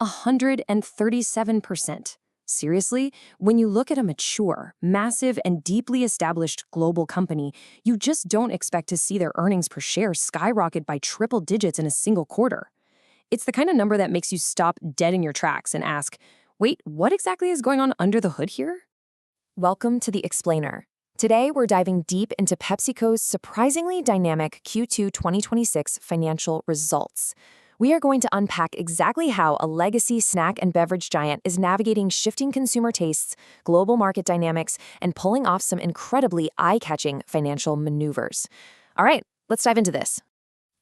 137%. Seriously, when you look at a mature, massive, and deeply established global company, you just don't expect to see their earnings per share skyrocket by triple digits in a single quarter. It's the kind of number that makes you stop dead in your tracks and ask, wait, what exactly is going on under the hood here? Welcome to The Explainer. Today, we're diving deep into PepsiCo's surprisingly dynamic Q2 2026 financial results. We are going to unpack exactly how a legacy snack and beverage giant is navigating shifting consumer tastes, global market dynamics, and pulling off some incredibly eye-catching financial maneuvers. All right, let's dive into this.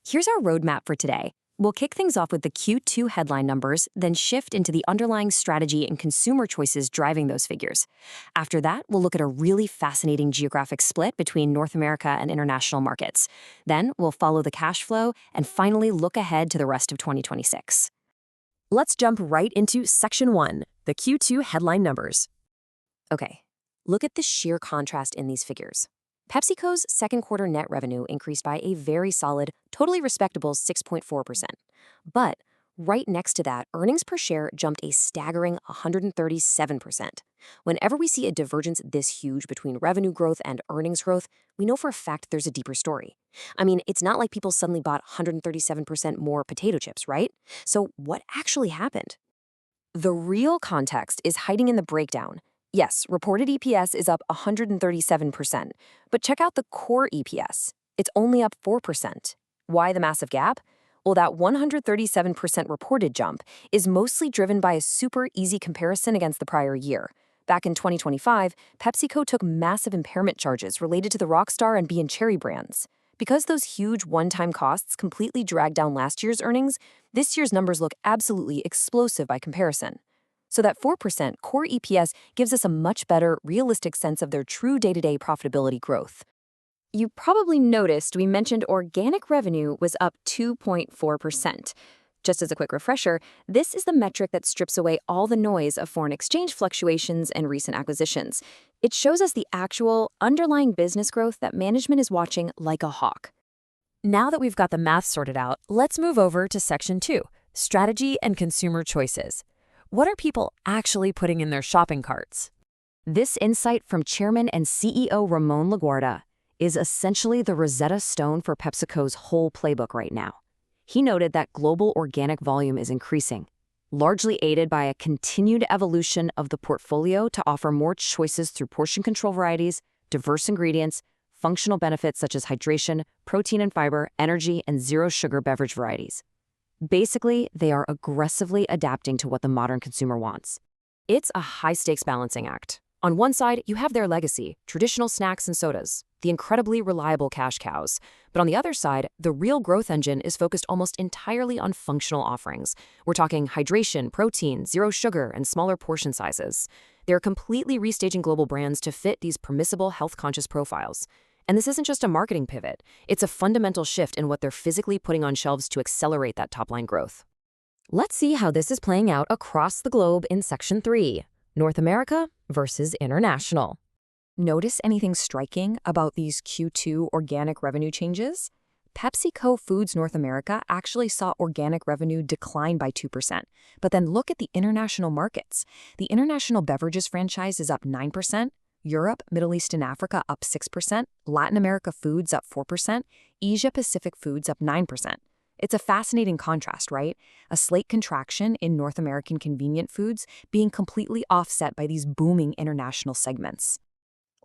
Here's our roadmap for today. We'll kick things off with the Q2 headline numbers, then shift into the underlying strategy and consumer choices driving those figures. After that, we'll look at a really fascinating geographic split between North America and international markets. Then we'll follow the cash flow and finally look ahead to the rest of 2026. Let's jump right into Section 1, the Q2 headline numbers. Okay, look at the sheer contrast in these figures. PepsiCo's second quarter net revenue increased by a very solid, totally respectable 6.4%. But right next to that, earnings per share jumped a staggering 137%. Whenever we see a divergence this huge between revenue growth and earnings growth, we know for a fact there's a deeper story. I mean, it's not like people suddenly bought 137% more potato chips, right? So what actually happened? The real context is hiding in the breakdown. Yes, reported EPS is up 137%, but check out the core EPS. It's only up 4%. Why the massive gap? Well, that 137% reported jump is mostly driven by a super easy comparison against the prior year. Back in 2025, PepsiCo took massive impairment charges related to the Rockstar and B and Cherry brands. Because those huge one-time costs completely dragged down last year's earnings, this year's numbers look absolutely explosive by comparison. So that 4% core EPS gives us a much better, realistic sense of their true day-to-day profitability growth. You probably noticed we mentioned organic revenue was up 2.4%. Just as a quick refresher, this is the metric that strips away all the noise of foreign exchange fluctuations and recent acquisitions. It shows us the actual, underlying business growth that management is watching like a hawk. Now that we've got the math sorted out, let's move over to Section 2, Strategy and Consumer Choices. What are people actually putting in their shopping carts? This insight from Chairman and CEO Ramon Laguarta is essentially the Rosetta Stone for PepsiCo's whole playbook right now. He noted that global organic volume is increasing, largely aided by a continued evolution of the portfolio to offer more choices through portion control varieties, diverse ingredients, functional benefits such as hydration, protein and fiber, energy, and zero-sugar beverage varieties. Basically, they are aggressively adapting to what the modern consumer wants. It's a high-stakes balancing act. On one side, you have their legacy, traditional snacks and sodas, the incredibly reliable cash cows. But on the other side, the real growth engine is focused almost entirely on functional offerings. We're talking hydration, protein, zero sugar, and smaller portion sizes. They're completely restaging global brands to fit these permissible, health-conscious profiles. And this isn't just a marketing pivot. It's a fundamental shift in what they're physically putting on shelves to accelerate that top-line growth. Let's see how this is playing out across the globe in Section 3, North America versus International. Notice anything striking about these Q2 organic revenue changes? PepsiCo Foods North America actually saw organic revenue decline by 2%. But then look at the international markets. The international beverages franchise is up 9%. Europe, Middle East, and Africa up 6%, Latin America foods up 4%, Asia-Pacific foods up 9%. It's a fascinating contrast, right? A slight contraction in North American convenient foods being completely offset by these booming international segments.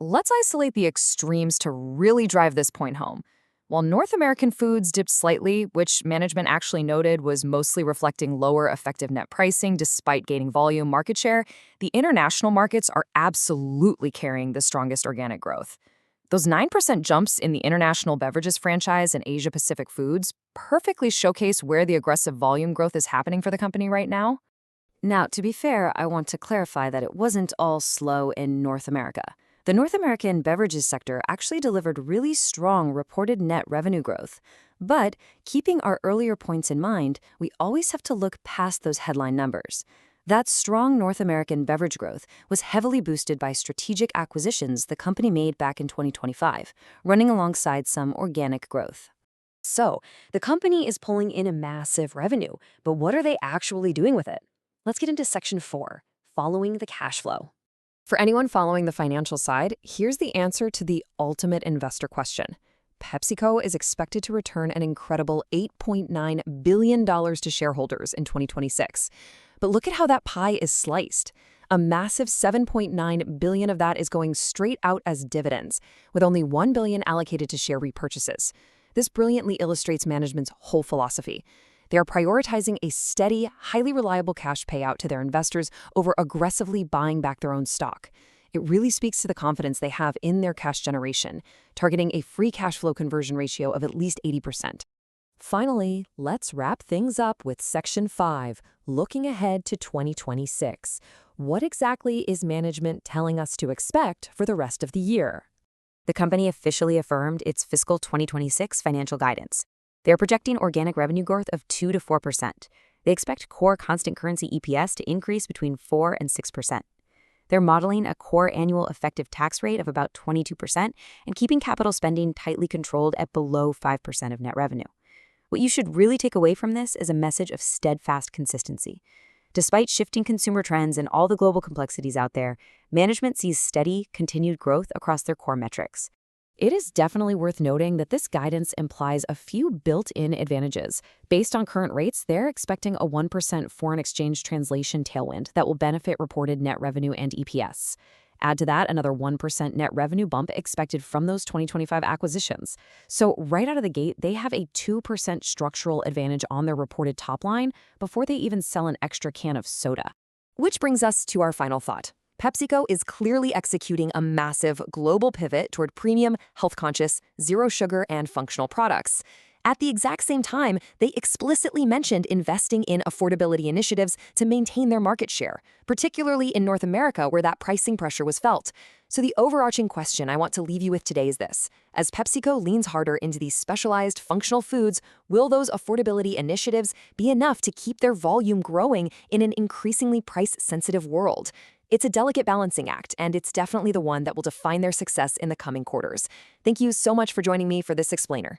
Let's isolate the extremes to really drive this point home. While North American foods dipped slightly, which management actually noted was mostly reflecting lower effective net pricing despite gaining volume market share, the international markets are absolutely carrying the strongest organic growth. Those 9% jumps in the international beverages franchise and Asia-Pacific foods perfectly showcase where the aggressive volume growth is happening for the company right now. Now, to be fair, I want to clarify that it wasn't all slow in North America. The North American beverages sector actually delivered really strong reported net revenue growth. But keeping our earlier points in mind, we always have to look past those headline numbers. That strong North American beverage growth was heavily boosted by strategic acquisitions the company made back in 2025, running alongside some organic growth. So, the company is pulling in a massive revenue, but what are they actually doing with it? Let's get into section 4, following the cash flow. For anyone following the financial side, here's the answer to the ultimate investor question. PepsiCo is expected to return an incredible $8.9 billion to shareholders in 2026. But look at how that pie is sliced. A massive $7.9 billion of that is going straight out as dividends, with only $1 billion allocated to share repurchases. This brilliantly illustrates management's whole philosophy. They are prioritizing a steady, highly reliable cash payout to their investors over aggressively buying back their own stock. It really speaks to the confidence they have in their cash generation, targeting a free cash flow conversion ratio of at least 80%. Finally, let's wrap things up with Section 5, looking ahead to 2026. What exactly is management telling us to expect for the rest of the year? The company officially affirmed its fiscal 2026 financial guidance. They are projecting organic revenue growth of 2 to 4%. They expect core constant currency EPS to increase between 4 and 6%. They're modeling a core annual effective tax rate of about 22% and keeping capital spending tightly controlled at below 5% of net revenue. What you should really take away from this is a message of steadfast consistency. Despite shifting consumer trends and all the global complexities out there, management sees steady, continued growth across their core metrics. It is definitely worth noting that this guidance implies a few built-in advantages. Based on current rates, they're expecting a 1% foreign exchange translation tailwind that will benefit reported net revenue and EPS. Add to that another 1% net revenue bump expected from those 2025 acquisitions. So right out of the gate, they have a 2% structural advantage on their reported top line before they even sell an extra can of soda. Which brings us to our final thought. PepsiCo is clearly executing a massive global pivot toward premium, health-conscious, zero-sugar, and functional products. At the exact same time, they explicitly mentioned investing in affordability initiatives to maintain their market share, particularly in North America where that pricing pressure was felt. So the overarching question I want to leave you with today is this. As PepsiCo leans harder into these specialized functional foods, will those affordability initiatives be enough to keep their volume growing in an increasingly price-sensitive world? It's a delicate balancing act, and it's definitely the one that will define their success in the coming quarters. Thank you so much for joining me for this explainer.